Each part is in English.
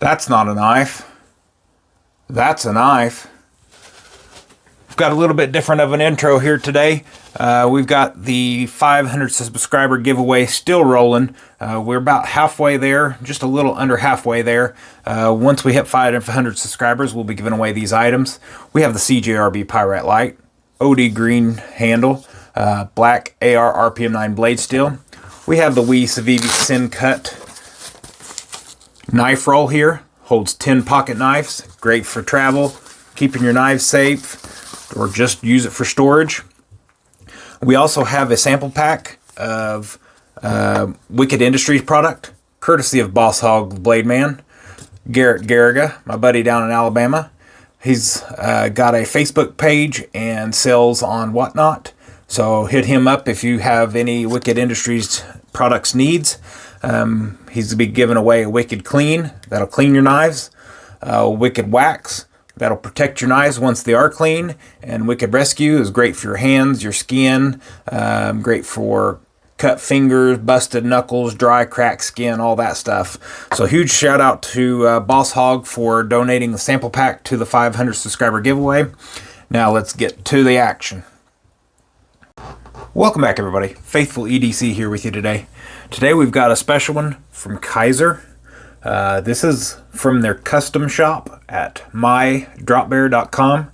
That's not a knife. That's a knife. We've got a little bit different of an intro here today. We've got the 500 subscriber giveaway still rolling. We're about halfway there, just a little under halfway there. Once we hit 500 subscribers, we'll be giving away these items. We have the CJRB Pyrite Light, OD green handle, black AR RPM 9 blade steel. We have the Feeweed Sin Cut knife roll here. Holds 10 pocket knives. Great for travel, keeping your knives safe, or just use it for storage. We also have a sample pack of Wicked Industries product, courtesy of Boss Hog Blade Man, Garrett Garriga, my buddy down in Alabama. He's got a Facebook page and sells on Whatnot. So hit him up if you have any Wicked Industries products needs. He's going to be giving away a Wicked Clean, that'll clean your knives, Wicked Wax, that'll protect your knives once they are clean, and Wicked Rescue is great for your hands, your skin, great for cut fingers, busted knuckles, dry, cracked skin, all that stuff. So huge shout out to Boss Hog for donating the sample pack to the 500 subscriber giveaway. Now let's get to the action. Welcome back, everybody. Faithful EDC here with you today. Today we've got a special one from Kaiser. This is from their custom shop at mydropbear.com.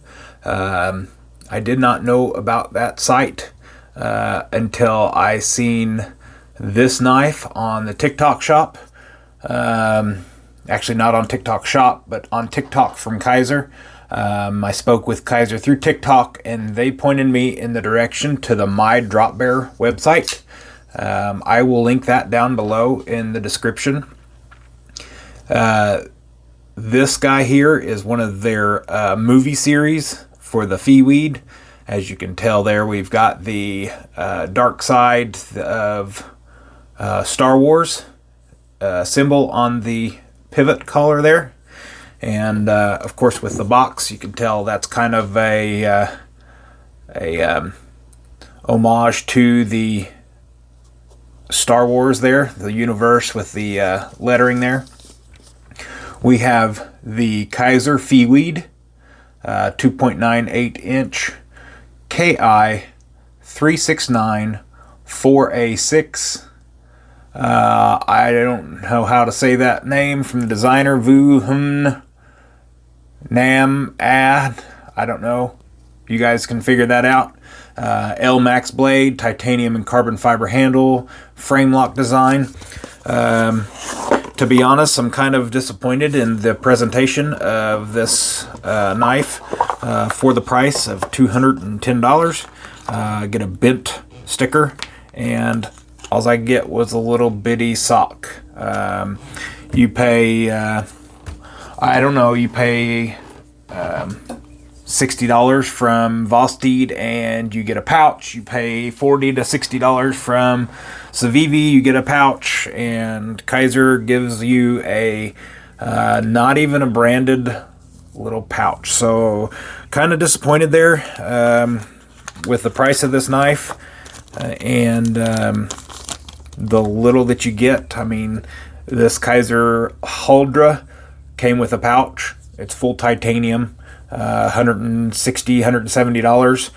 I did not know about that site until I seen this knife on the TikTok shop. Actually not on TikTok shop, but on TikTok from Kaiser. I spoke with Kaiser through TikTok, and they pointed me in the direction to the My Drop Bear website. I will link that down below in the description. This guy here is one of their movie series for the Feeweed. As you can tell there, we've got the dark side of Star Wars symbol on the pivot collar there. And of course, with the box, you can tell that's kind of a homage to the Star Wars there, the universe with the lettering there. We have the Kaiser Feeweed 2.98 inch KI 369 4A6. I don't know how to say that name from the designer, Vu Hun Nam Ad. I don't know. You guys can figure that out. Elmax Blade, titanium and carbon fiber handle, frame lock design. To be honest, I'm kind of disappointed in the presentation of this knife for the price of $210. Get a bent sticker, and all I get was a little bitty sock. You pay, I don't know, you pay $60 from Vosteed and you get a pouch. You pay $40 to $60 from Civivi, you get a pouch, and Kaiser gives you a not even a branded little pouch. So kind of disappointed there with the price of this knife and the little that you get. I mean, this Kaiser Huldra came with a pouch. It's full titanium, $160, $170.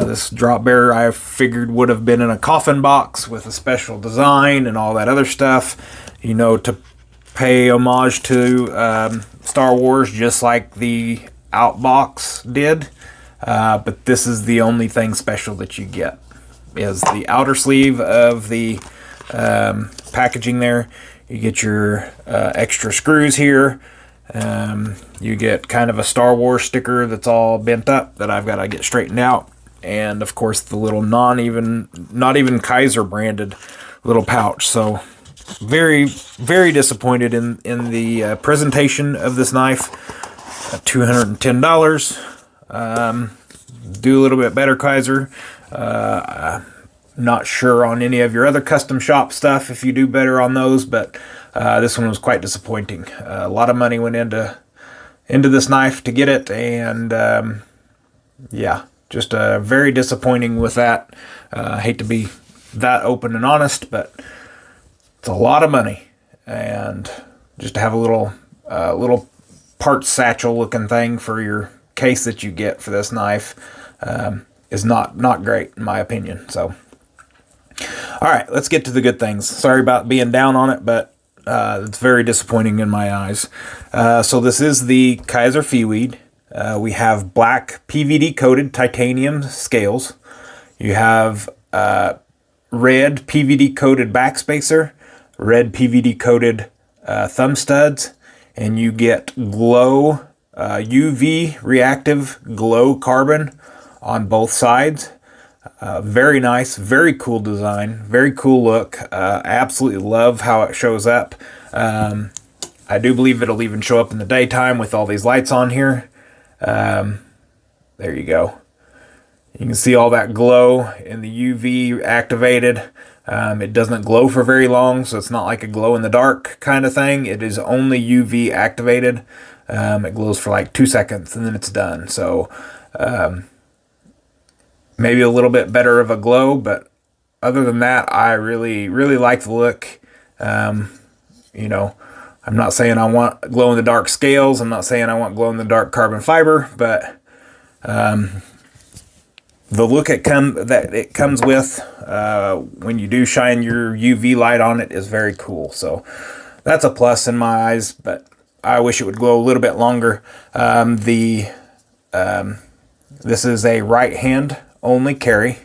This drop bear I figured would have been in a coffin box with a special design and all that other stuff, you know, to pay homage to Star Wars, just like the Outbox did. But this is the only thing special that you get, is the outer sleeve of the packaging there. You get your extra screws here. You get kind of a Star Wars sticker that's all bent up that I've got to get straightened out, and of course the little not even Kaiser branded little pouch. So very, very disappointed in the presentation of this knife. $210. Do a little bit better, Kaiser. Not sure on any of your other custom shop stuff if you do better on those, but this one was quite disappointing. A lot of money went into this knife to get it, and yeah, just very disappointing with that. I hate to be that open and honest, but it's a lot of money, and just to have a little little part satchel looking thing for your case that you get for this knife is not great in my opinion. So, all right, let's get to the good things. Sorry about being down on it, but it's very disappointing in my eyes. So this is the Kaiser Feeweed. We have black PVD coated titanium scales. You have red PVD coated backspacer, red PVD coated thumb studs, and you get glow UV reactive glow carbon on both sides. Very nice, very cool design, very cool look. Absolutely love how it shows up. I do believe it'll even show up in the daytime with all these lights on here. There you go. You can see all that glow in the UV activated. It doesn't glow for very long, so it's not like a glow in the dark kind of thing. It is only UV activated. It glows for like 2 seconds and then it's done. So maybe a little bit better of a glow, but other than that, I really like the look. You know, I'm not saying I want glow-in-the-dark scales. I'm not saying I want glow-in-the-dark carbon fiber, but the look that it comes with when you do shine your UV light on it is very cool. So that's a plus in my eyes, but I wish it would glow a little bit longer. This is a right hand only carry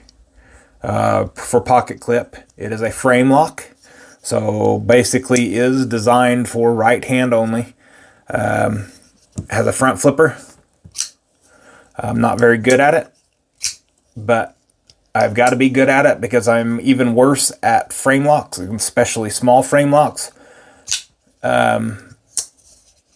for pocket clip. It is a frame lock, so basically is designed for right hand only. Has a front flipper. I'm not very good at it, but I've got to be good at it because I'm even worse at frame locks, especially small frame locks. I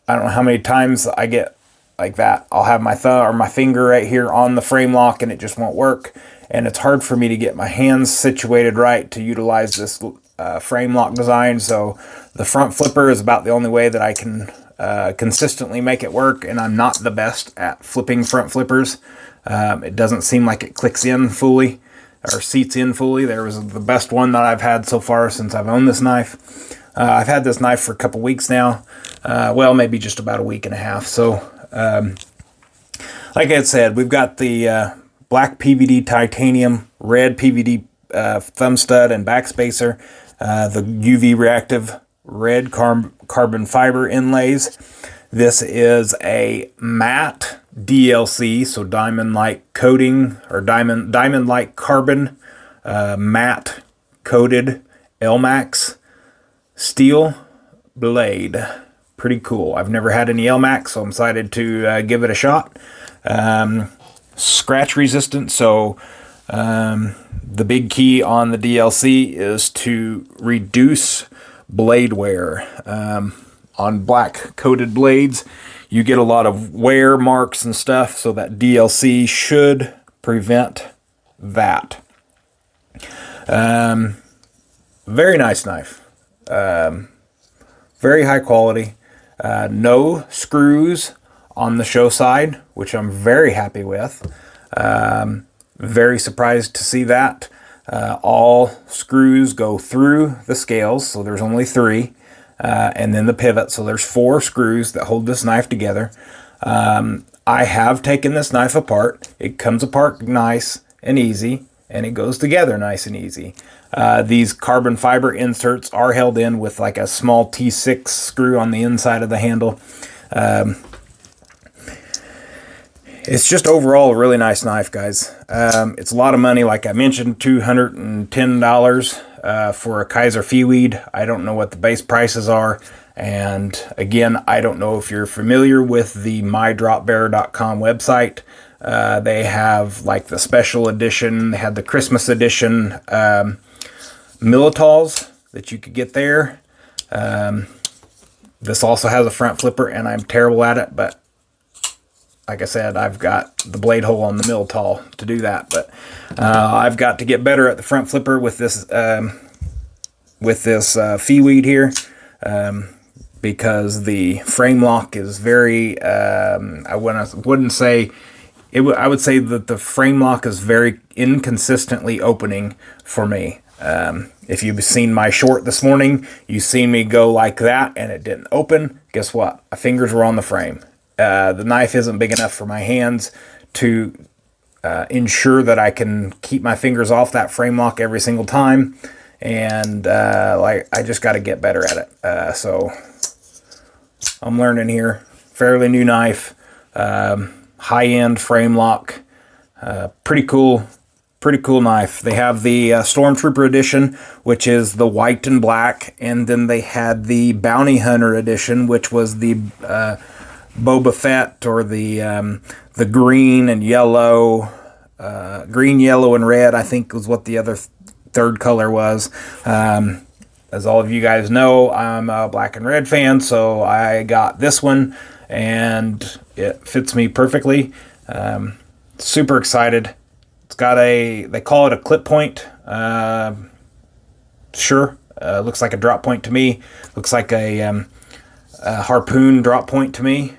don't know how many times I get like that. I'll have my thumb or my finger right here on the frame lock and it just won't work. And it's hard for me to get my hands situated right to utilize this frame lock design. So the front flipper is about the only way that I can consistently make it work. And I'm not the best at flipping front flippers. It doesn't seem like it clicks in fully or seats in fully. There was the best one that I've had so far since I've owned this knife. I've had this knife for a couple weeks now. Well, maybe just about a week and a half. So, like I said, we've got the black PVD titanium, red PVD thumb stud and backspacer, the UV reactive red carbon fiber inlays. This is a matte DLC, so diamond-like coating or diamond-like carbon matte coated Elmax steel blade. Pretty cool. I've never had any Elmax, so I'm excited to give it a shot. Scratch resistant, so the big key on the DLC is to reduce blade wear. On black coated blades, you get a lot of wear marks and stuff, so that DLC should prevent that. Very nice knife. Very high quality. No screws on the show side, which I'm very happy with. Very surprised to see that. All screws go through the scales, so there's only 3. And then the pivot, so there's 4 screws that hold this knife together. I have taken this knife apart. It comes apart nice and easy, and it goes together nice and easy. These carbon fiber inserts are held in with like a small T6 screw on the inside of the handle. It's just overall a really nice knife, guys. It's a lot of money, like I mentioned, $210 for a Kaiser Feeweed. I don't know what the base prices are. And again, I don't know if you're familiar with the mydropbearer.com website. They have like the special edition. They had the Christmas edition Militals that you could get there. This also has a front flipper, and I'm terrible at it, but like I said, I've got the blade hole on the Militol to do that. But I've got to get better at the front flipper with this Feeweed here, because the frame lock is very. I wouldn't say. I would say that the frame lock is very inconsistently opening for me. If you've seen my short this morning, you've seen me go like that and it didn't open. Guess what? My fingers were on the frame. The knife isn't big enough for my hands to ensure that I can keep my fingers off that frame lock every single time. And like, I just got to get better at it. So I'm learning here. Fairly new knife, high-end frame lock, pretty cool knife. They have the Stormtrooper edition, which is the white and black, and then they had the Bounty Hunter edition, which was the Boba Fett, or the green and yellow, green, yellow, and red, I think was what the other third color was. As all of you guys know, I'm a black and red fan, so I got this one, and it fits me perfectly. Super excited. It's got they call it a clip point. Sure, looks like a drop point to me. Looks like a harpoon drop point to me,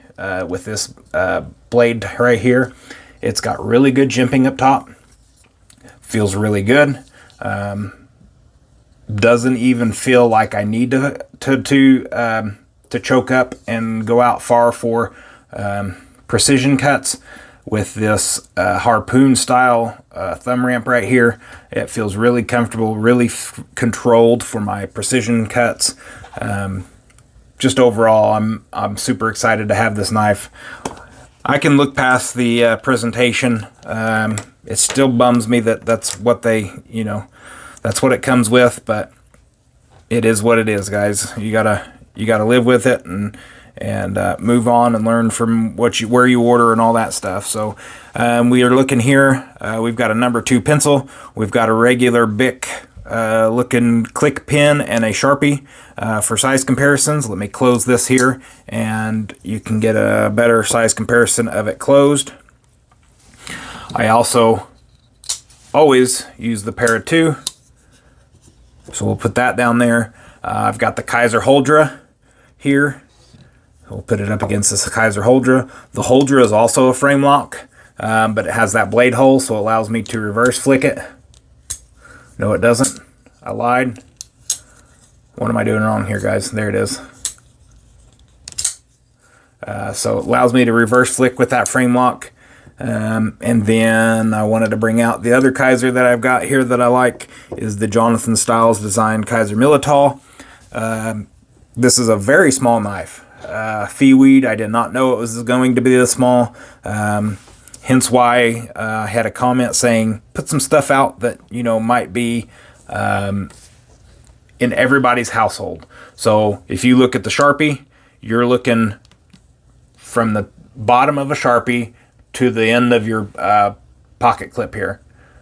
with this blade right here. It's got really good jimping up top. Feels really good. Doesn't even feel like I need to choke up and go out far for precision cuts. With this harpoon style thumb ramp right here, it feels really comfortable, really controlled for my precision cuts. Just overall, I'm super excited to have this knife. I can look past the presentation. It still bums me that that's what they, that's what it comes with, but it is what it is, guys. You gotta live with it and move on and learn from where you order and all that stuff. So we are looking here. We've got a number 2 pencil. We've got a regular Bic looking click pen and a Sharpie for size comparisons. Let me close this here, and you can get a better size comparison of it closed. I also always use the Para 2, so we'll put that down there. I've got the Kaiser Holdra here. We'll put it up against this Kaiser Holdra. The Holdra is also a frame lock, but it has that blade hole, so it allows me to reverse flick it. No, it doesn't. I lied. What am I doing wrong here, guys? There it is. So it allows me to reverse flick with that frame lock. And then I wanted to bring out the other Kaiser that I've got here that I like, is the Jonathan Styles designed Kaiser Militall. This is a very small knife. Feeweed, I did not know it was going to be this small. Hence why I had a comment saying, put some stuff out that, might be in everybody's household. So if you look at the Sharpie, you're looking from the bottom of a Sharpie to the end of your pocket clip here.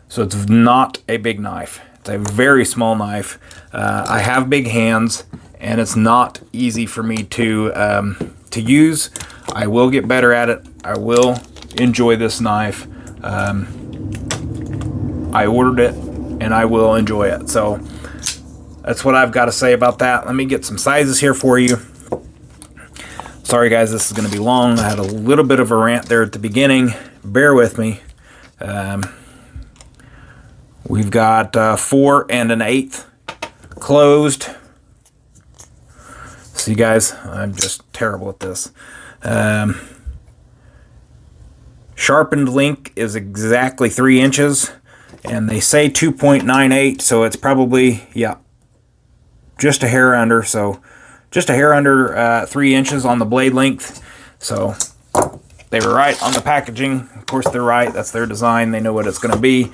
So it's not a big knife. It's a very small knife. I have big hands, and it's not easy for me to use. I will get better at it. I will enjoy this knife. I ordered it, and I will enjoy it. So that's what I've got to say about that. Let me get some sizes here for you. Sorry guys, this is going to be long. I had a little bit of a rant there at the beginning. Bear with me. We've got 4 1/8 closed. See guys, I'm just terrible at this. Sharpened link is exactly 3 inches, and they say 2.98, so it's probably, yeah, just a hair under. So just a hair under 3 inches on the blade length. So they were right on the packaging. Of course they're right. That's their design. They know what it's going to be.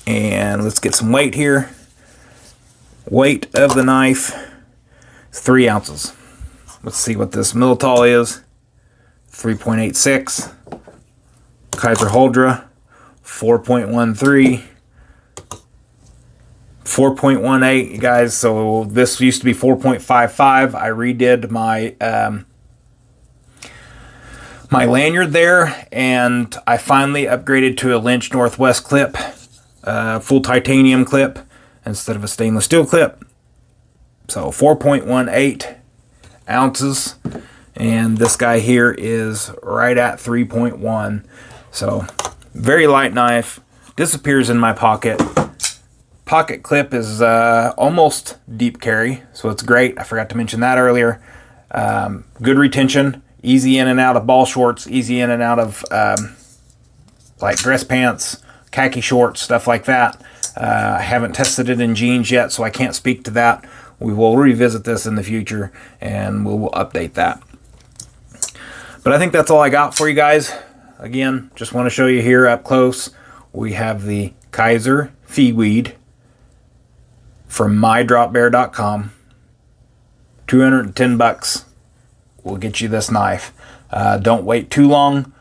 And let's get some weight here. Weight of the knife is 3 ounces. Let's see what this Militall is. 3.86. Kaiser Holdra 4.13. 4.18, you guys. So this used to be 4.55. I redid my my lanyard there, and I finally upgraded to a Lynch Northwest clip, full titanium clip instead of a stainless steel clip. So 4.18 ounces, and this guy here is right at 3.1. So very light knife, disappears in my pocket. pocket clip is almost deep carry, so it's great. I forgot to mention that earlier. Good retention, easy in and out of ball shorts, easy in and out of like dress pants, khaki shorts, stuff like that. I haven't tested it in jeans yet, so I can't speak to that. We will revisit this in the future, and we will update that. But I think that's all I got for you guys. Again, just want to show you here up close. We have the Kaiser Feeweed from mydropbear.com. 210 bucks will get you this knife. Don't wait too long.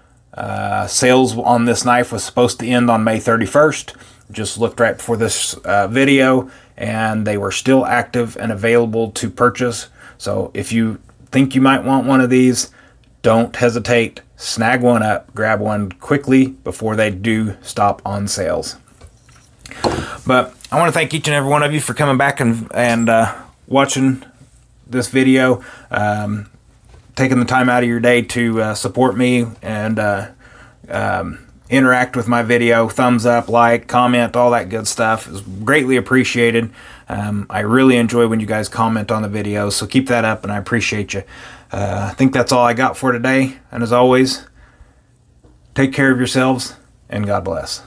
Sales on this knife was supposed to end on May 31st. Just looked right before this video, and they were still active and available to purchase. So if you think you might want one of these, don't hesitate. Snag one up, grab one quickly before they do stop on sales. But I want to thank each and every one of you for coming back and watching this video, taking the time out of your day to support me and interact with my video. Thumbs up, like, comment, all that good stuff is greatly appreciated. I really enjoy when you guys comment on the videos, so keep that up, and I appreciate you. I think that's all I got for today, and as always, take care of yourselves, and God bless.